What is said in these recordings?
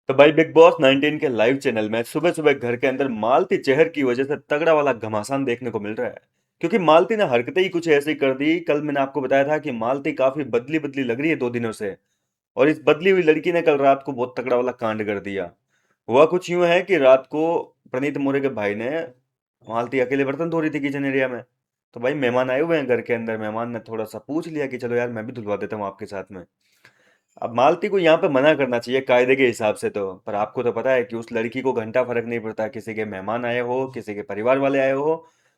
तो भाई big boss 19 के लाइव चैनल में सुबह सुबह घर के अंदर मालती चेहर की वजह से तगड़ा वाला घमासान देखने को मिल रहा है। क्योंकि मालती ने हरकतें ही कुछ ऐसी कर दी। कल मैंने आपको बताया था कि मालती काफी बदली बदली लग रही है 2 दिनों से। और इस बदली हुई लड़की ने कल रात को बहुत तगड़ा वाला कांड कर दिया। हुआ कुछ यूं है कि रात को प्रणीत मोरे के भाई ने मालती अकेले बर्तन धो रही थी किचन एरिया में। तो भाई मेहमान आए हुए हैं घर के अंदर, मेहमान ने थोड़ा सा पूछ लिया कि चलो यार मैं भी धुलवा देता हूँ आपके साथ में। अब मालती को यहाँ पे मना करना चाहिए कायदे के हिसाब से, तो पर आपको तो पता है कि उस लड़की को घंटा फर्क नहीं पड़ता, किसी के मेहमान आए हो किसी के परिवार वाले आए हो,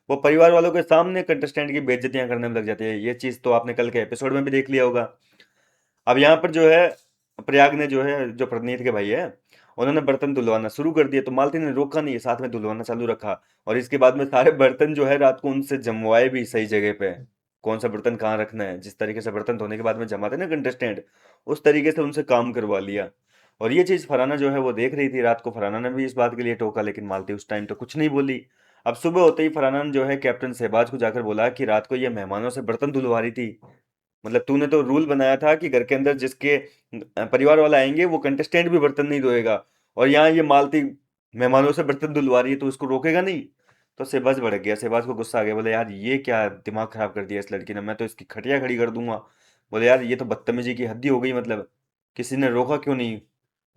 वो परिवार वालों के सामने कंटेस्टेंट की बेइज्जतियां करने में लग जाती है। ये चीज तो आपने कल के एपिसोड में भी देख लिया होगा। अब यहाँ पर जो है प्रयाग ने जो है, जो प्रनीत के भाई है, उन्होंने बर्तन धुलवाना शुरू कर दिया तो मालती ने रोका नहीं, साथ में धुलवाना चालू रखा। और इसके बाद में सारे बर्तन जो है रात को उनसे जमवाए भी सही जगह पे। कौन सा बर्तन कहाँ रखना है, जिस तरीके से बर्तन धोने के बाद में जमाते ना कंटेस्टेंट, उस तरीके से उनसे काम करवा लिया। और ये चीज फराना जो है वो देख रही थी रात को। फराना ने भी इस बात के लिए टोका, लेकिन मालती उस टाइम तो कुछ नहीं बोली। अब सुबह होते ही फराना ने जो है कैप्टन शहबाज को जाकर बोला कि रात को ये मेहमानों से बर्तन धुलवा रही थी। मतलब तूने तो रूल बनाया था कि घर के अंदर जिसके परिवार वाला आएंगे वो कंटेस्टेंट भी बर्तन नहीं धोएगा, और यहाँ ये मालती मेहमानों से बर्तन धुलवा रही है, तो उसको रोकेगा नहीं। तो शहबाज भड़क गया, शहबाज को गुस्सा आ गया, बोले यार ये क्या दिमाग खराब कर दिया इस लड़की ने, मैं तो इसकी खटिया खड़ी कर दूंगा। बोले यार ये तो बदतमीजी की हद ही हो गई, मतलब किसी ने रोका क्यों नहीं।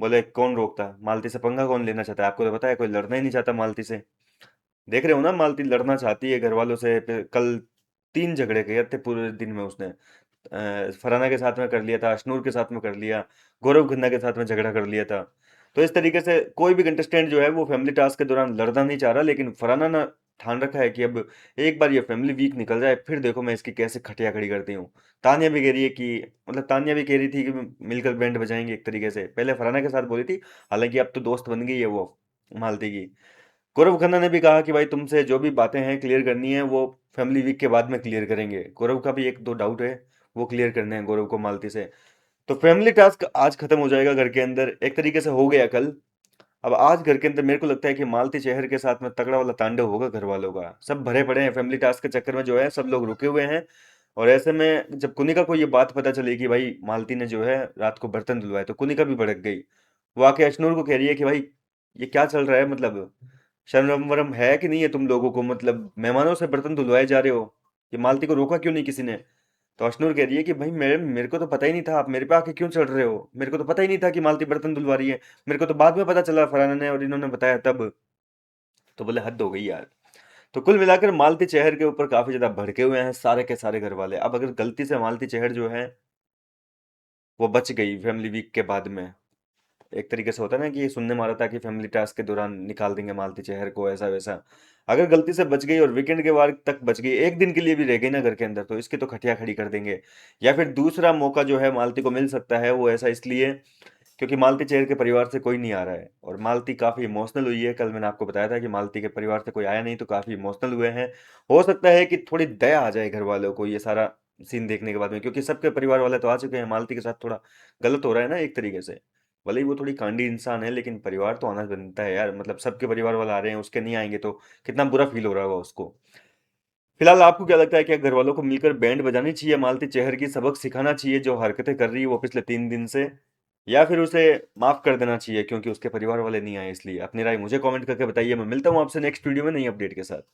बोले कौन रोकता, मालती से पंगा कौन लेना चाहता है, आपको तो पता है कोई लड़ना ही नहीं चाहता मालती से। देख रहे हो ना, मालती लड़ना चाहती है घर वालों से। फिर कल 3 झगड़े किए थे पूरे दिन में उसने। फरहाना के साथ में कर लिया था, अशनूर के साथ में कर लिया, गौरव खन्ना के साथ में झगड़ा कर लिया था। तो इस तरीके से कोई भी कंटेस्टेंट जो है वो फैमिली टास्क के दौरान लड़ना नहीं चाह रहा, लेकिन फरहाना ने ठान रखा है कि अब एक बार ये फैमिली वीक निकल जाए फिर देखो मैं इसकी कैसे खटिया खड़ी करती हूँ। तानिया भी कह रही है कि, मतलब तानिया भी कह रही थी कि मिलकर बैंड बजाएंगे एक तरीके से, पहले फरहाना के साथ बोली थी। हालांकि अब तो दोस्त बन गई है वो मालती की। गौरव खन्ना ने भी कहा कि भाई तुमसे जो भी बातें हैं क्लियर करनी है वो फैमिली वीक के बाद में क्लियर करेंगे। गौरव का भी एक दो डाउट है, वो क्लियर करने हैं गौरव को मालती से। तो फैमिली टास्क आज खत्म हो जाएगा घर के अंदर, एक तरीके से हो गया कल। अब आज घर के अंदर मेरे को लगता है कि मालती शहर के साथ में तगड़ा वाला तांडव होगा घर वालों का। सब भरे पड़े हैं फैमिली टास्क के चक्कर में, जो है सब लोग रुके हुए हैं। और ऐसे में जब कुनिका को ये बात पता चली कि भाई मालती ने जो है रात को बर्तन धुलवाए, तो कुनिका भी भड़क गई। वो आके अशनूर को कह रही है कि भाई ये क्या चल रहा है, मतलब शर्म वरम है कि नहीं है तुम लोगों को, मतलब मेहमानों से बर्तन धुलवाए जा रहे हो, ये मालती को रोका क्यों नहीं किसी ने। तो अशनूर कह रही है कि भाई मेरे मेरे को तो पता ही नहीं था, आप मेरे पे आके क्यों चढ़ रहे हो, मेरे को तो पता ही नहीं था कि मालती बर्तन धुलवा रही है। मेरे को तो बाद में पता चला, फरहाना ने और इन्होंने बताया तब। तो बोले हद हो गई यार। तो कुल मिलाकर मालती चेहर के ऊपर काफी ज्यादा भड़के हुए हैं सारे के सारे घर वाले। अब अगर गलती से मालती चेहर जो है वो बच गई फैमिली वीक के बाद में, एक तरीके से होता है ना कि सुनने में आ रहा था कि फैमिली टास्क के दौरान निकाल देंगे मालती चेहर को, ऐसा वैसा। अगर गलती से बच गई और वीकेंड के बाद तक बच गई, एक दिन के लिए भी रह गई ना घर के अंदर, तो इसकी तो खटिया खड़ी कर देंगे। या फिर दूसरा मौका जो है मालती को मिल सकता है, वो ऐसा इसलिए क्योंकि मालती चेहर के परिवार से कोई नहीं आ रहा है और मालती काफी इमोशनल हुई है। कल मैंने आपको बताया था कि मालती के परिवार से कोई आया नहीं, तो काफी इमोशनल हुए हैं। हो सकता है कि थोड़ी दया आ जाए घर वालों को ये सारा सीन देखने के बाद में, क्योंकि सबके परिवार वाले तो आ चुके हैं। मालती के साथ थोड़ा गलत हो रहा है ना एक तरीके से। भले ही वो थोड़ी कांडी इंसान है, लेकिन परिवार तो आना बनता है यार, मतलब सबके परिवार वाले आ रहे हैं, उसके नहीं आएंगे तो कितना बुरा फील हो रहा होगा उसको। फिलहाल आपको क्या लगता है, क्या घर वालों को मिलकर बैंड बजानी चाहिए, मालती चेहर की सबक सिखाना चाहिए जो हरकतें कर रही है वो पिछले 3 दिन से, या फिर उसे माफ कर देना चाहिए क्योंकि उसके परिवार वाले नहीं आए इसलिए? अपनी राय मुझे कमेंट करके बताइए। मैं मिलता हूँ आपसे नेक्स्ट वीडियो में नई अपडेट के साथ।